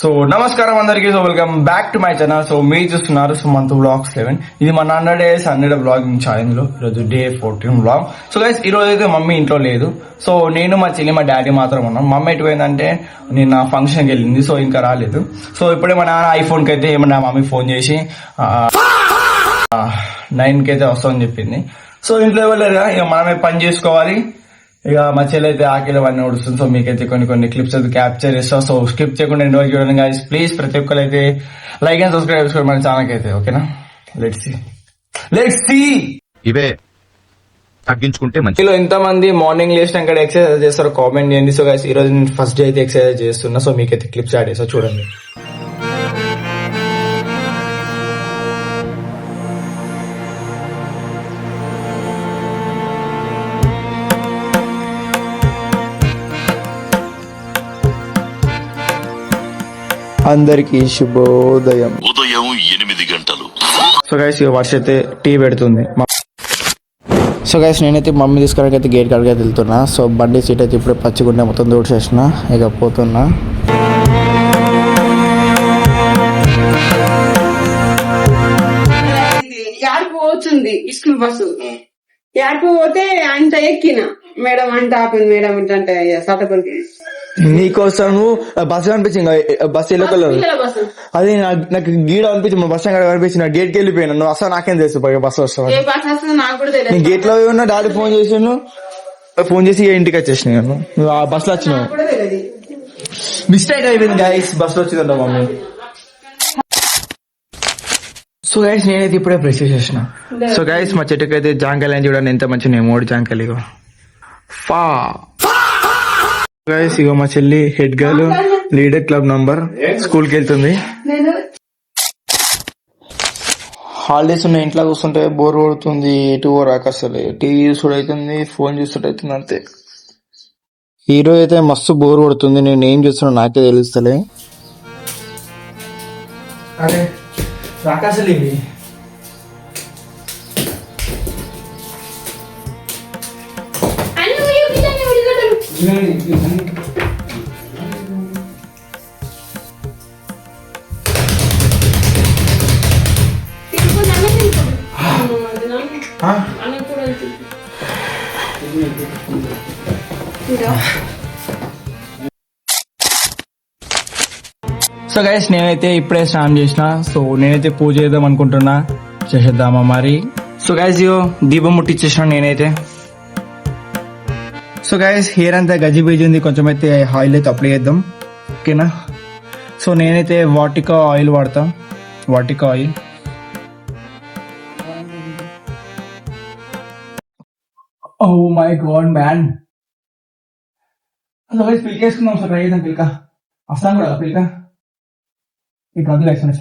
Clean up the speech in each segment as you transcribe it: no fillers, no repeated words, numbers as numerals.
So నమస్కారం అందరికీ. So welcome back to my channel. So మీరు చూస్తున్నారు సుమంత్ వ్లాగ్స్ 11. ఇది మన 100 days 100 వ్లాగింగ్ ఛానల్ లో ఈరోజు డే 14 వ్లాగ్. సో గైస్ ఈ రోజు అయితే మమ్మీ ఇంట్లో లేదు. సో నేను మా చెల్లి మా డాడీ మాత్రం ఉన్నాం. మమ్మీ ఎటు పోయిందంటే నిన్న ఫంక్షన్కి వెళ్ళింది. సో ఇంకా రాలేదు. సో ఇప్పుడే మా నాన్న ఐఫోన్కి అయితే ఏమన్నా మమ్మీ ఫోన్ చేసి 9కి అయితే వస్తామని చెప్పింది. సో ఇంట్లో ఇవ్వలేరు, ఇక మనమే పని చేసుకోవాలి. ఇక మా చెల్లి అయితే ఆకలి అన్నీ ఉడుస్తుంది. సో మీకైతే కొన్ని క్లిప్స్ అయితే క్యాప్చర్ చేస్తాం. సో స్కిప్ చేయకుండా ఎండ్ వరకు చూడండి గైస్. ప్లీజ్ ప్రతి ఒక్కరు అయితే లైక్ అండ్ సబ్స్క్రైబ్ చేసుకోండి మన ఛానల్ అయితే. ఓకేనా, లెట్స్ సీ ఇవే తగ్గించుకుంటే మంచి. మీలో ఎంత మంది మార్నింగ్ లేచినాక ఎక్సర్సైజ్ చేస్తారో కామెంట్ చేయండి. సో గైస్ ఈ రోజు నేను ఫస్ట్ డే అయితే ఎక్సర్సైజ్ చేస్తున్నా. సో మీకైతే క్లిప్స్ యాడ్ చేస్తా చూడండి. అందరికి శుభోదయం. ఉదయం 8 గంటలు. సో గైస్ ఇక వర్ష అయితే టీ పెడుతుంది. సో గైస్ నేనైతే మమ్మీ తీసుకోవడానికి అయితే గేట్ కాడికి అయితే వెళ్తున్నా. సో బండి సీట్ అయితే ఇప్పుడే పచ్చిగుండే మొత్తం దూడ్చేసిన, ఇక పోతున్నా. పోతుంది స్కూల్ బస్సు పోతే అంత ఎక్కిన మేడం అంటే ఆపింది. మేడం ఏంటంటే సటపల్లి నీకోసం బస్సు కనిపించింది, బస్సు ఎల్లో కలర్. అది నాకు గీడ అనిపించింది, బస్ స్టాండ్ కనిపించింది. గేట్కి వెళ్ళిపోయినా. నువ్వు అసలు నాకేం తెలుసు బస్సు వస్తావు. నాకు కూడా నేను తెలియదు. గేట్ లో ఉన్నా, డాడీ ఫోన్ చేసి ఇంటికి వచ్చేసిన. నువ్వు ఆ బస్ లో వచ్చినావు. మిస్టేక్ అయిపోయింది గైస్, బస్ లో వచ్చిందంట మమ్మీ. సో గైస్ నేనైతే ఇప్పుడే ప్రెస్ చేసిన. సో గైస్ మా చెట్టుకి అయితే జాంకాయలు అని చూడండి ఎంత మంచి నేను 3 జాంకాయలు. ఇగో ఫా గైస్, ఇగో మా చెల్లి head girl leader club number స్కూల్కి వెళ్తుంది. హాలిడేస్ ఉన్న ఇంట్లో కూర్చుంటే బోర్ కొడుతుంది. ఎటు రాక అసలు టీవీ చూడవుతుంది, ఫోన్ చూస్తుంటవుతుంది అంతే. హీరో అయితే మస్తు బోర్ కొడుతుంది. నేను ఏం చేస్తున్నా నాకే తెలుస్తలే. అరే రాకాసలు ఇవి సో గైస్ నేనైతే ఇప్పుడే స్నానం చేసిన. సో నేనైతే పూజ చేద్దాం అనుకుంటున్నా, చేసేద్దామా మరి. సో గైస్ ఇగో దీపం ముట్టించేసిన నేనైతే. సో గైస్ హెయిర్ అంతా గజిబిజి ఉంది, కొంచెం అయితే ఆయిల్ అయితే అప్లై చేద్దాం. ఓకేనా. సో నేనైతే వాటికా ఆయిల్ వాడతా, Vatika oil. Oh my god man. So guys పిల్క వేసుకుందాం. సో ట్రై చేద్దాం. పిల్క వస్తాను కూడా పిల్క. ఈ గంటలు వేసిన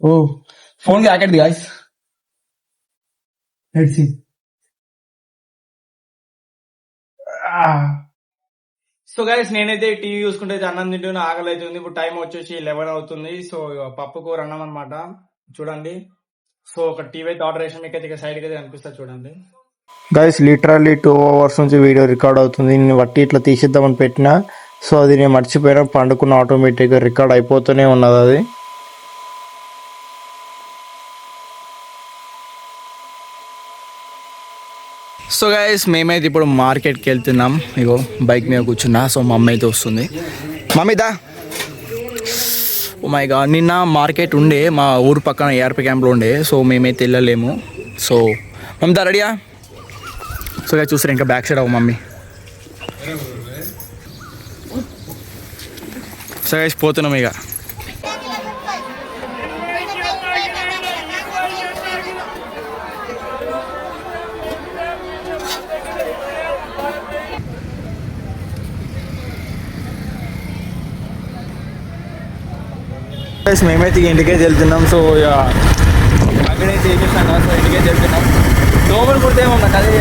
ఓ ఫోన్ కి ఆకెట్ది guys. Let's see. So guys నేనైతే టీవీ చూసుకుంటే అన్నం తింటున్నా, ఆకలి అవుతుంది. ఇప్పుడు టైం వచ్చేసి 11 అవుతుంది. సో పప్పు కూర అన్నం అనమాట చూడండి. సో ఒక టీవీ అయితే ఆర్డర్ చేసిన, మీకు సైడ్ అయితే కనిపిస్తా చూడండి. గైస్ లిటరల్లీ 2 hours నుంచి వీడియో రికార్డ్ అవుతుంది. నేను బట్టి ఇట్లా తీసిద్దామని పెట్టినా. సో అది నేను మర్చిపోయినా, పండుకున్న ఆటోమేటిక్గా రికార్డ్ అయిపోతూనే ఉన్నది అది. సో గైస్ మేమైతే ఇప్పుడు మార్కెట్కి వెళ్తున్నాం. ఇగో బైక్ మీద కూర్చున్నా. సో మా అమ్మ అయితే వస్తుంది. మమ్మీ దా. ఓ మై గాడ్ నిన్న మార్కెట్ ఉండే మా ఊరు పక్కన ఏఆర్పీ క్యాంప్లో ఉండే. సో మేమైతే వెళ్ళలేము. సో మమ్మీ దా రెడీయా. సో గైస్ చూస్తారు ఇంకా బ్యాక్ సైడ్ అవ్వ మమ్మీ. సో గైస్ పోతున్నాం ఇక. మేమైతే ఇంటికైతే వెళ్తున్నాం. సో అక్కడైతే ఏం చేస్తాం కదా. సో ఇంటికైతే వెళ్తున్నాం. లోపల కొడితే ఏమన్నా అదే.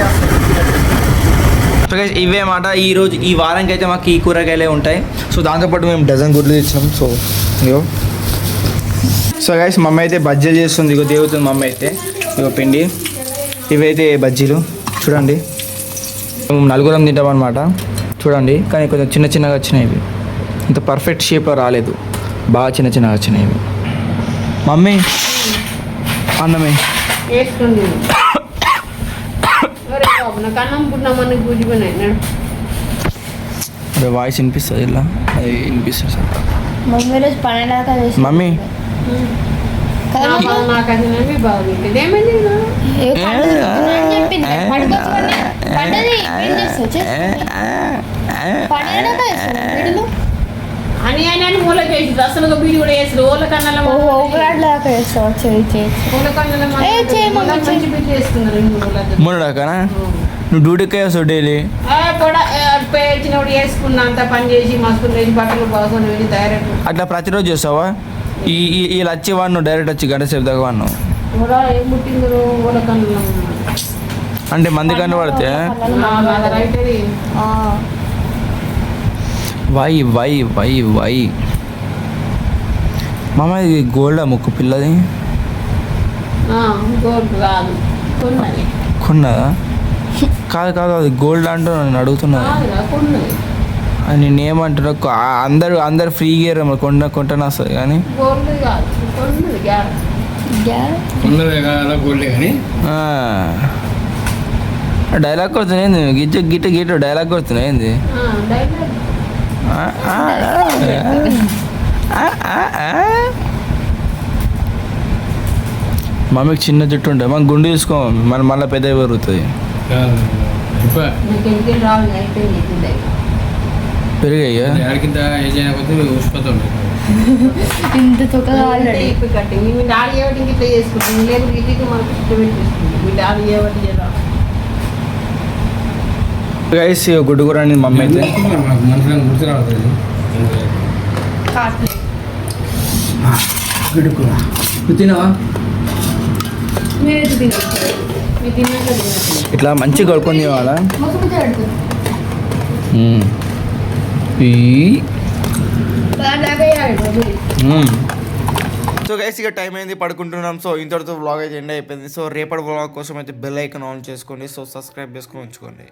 సో గైస్ ఇవే మాట ఈరోజు ఈ వారానికి అయితే మాకు ఈ కూరగాయలే ఉంటాయి. సో దాంతోపాటు మేము డజన్ గుడ్లు తెచ్చినాం. సో ఇగో. సో గైస్ మమ్మీ అయితే బజ్జీలు చేస్తుంది. ఇగో దేవుతుంది మమ్మీ అయితే. ఇగో పిండి ఇవైతే బజ్జీలు చూడండి. మేము 4 తింటాం అనమాట. చూడండి, కానీ కొంచెం చిన్న చిన్నగా వచ్చినాయి ఇవి. ఇంత పర్ఫెక్ట్ షేప్లో రాలేదు, బాగా చిన్న చిన్నగా వచ్చినాయి ఇవి. మమ్మీ అన్నమే వేసుకోండి నాకు అన్నం పుట్టినామని గుజ్జుకున్నాయి. అదే వాయిస్ వినిపిస్తుంది ఇలా, అది వినిపిస్తుంది సార్. మమ్మీ రోజు పనేలాగా చేసి మమ్మీ నాకు అది నమ్మి బాగుంటుంది. ఏమైంది అని అని మూల చేసి అసలు బీడి కూడా వేసారు. ఓళ్ళ కన్నా మంచి బీడి వేసుకున్నారు. మొన్నడాకనా నువ్వు డ్యూటీకే వస్తావు డైలీ? పేర్చినప్పుడు వేసుకున్నా అంత పని చేసి మస్తు వేసి బట్టలు బాగుని వెళ్ళి తయారైపు. అట్లా ప్రతిరోజు చేస్తావా? ఈ వచ్చి వాడిను డైరెక్ట్ వచ్చి గంట సేపు దాకా వాడిను ఏం పుట్టిందో ఓళ్ళ కన్నా అంటే మంది కన్ను పడితే వై వై వై వై మామ ఇది గోల్డా ముక్కు పిల్లది గోల్డ్ కాదు కొన్నది. కొన్నదా? కాదు కాదు అది గోల్డ్ అంటూ నన్ను అడుగుతున్నది. కొన్నది నేనేమంటున్నా అందరు ఫ్రీ గేర్ కొంటనే వస్తుంది కానీ గోల్డ్ కాదు కొన్నది డైలాగ్ కొడుతున్నా ఏంది? గిట్ట గిట్ట గిట్ట డైలాగ్ కొడుతున్నా ఏంది? మమ్మీకి చిన్న జుట్టు ఉంటుంది, మనం గుండు తీసుకో మన మళ్ళీ పెద్ద పెరుగుతుంది. పెరిగాయ్యా ఇంత తొక్కగా ఆల్రెడీ గైస్ గుడ్డు కూర అని మమ్మీ అయితే గుడ్డు కూర తినవా? ఇట్లా మంచిగా కలుపుకొని తినాలా? సో గైస్ ఇక టైం అయింది, పడుకుంటున్నాం. సో ఇంతటితో వ్లాగ్ అయితే ఎండ్ అయిపోయింది. సో రేపటి వ్లాగ్ కోసం అయితే బెల్ ఐకాన్ ఆన్ చేసుకోండి. సో సబ్స్క్రైబ్ చేసుకొని ఉంచుకోండి.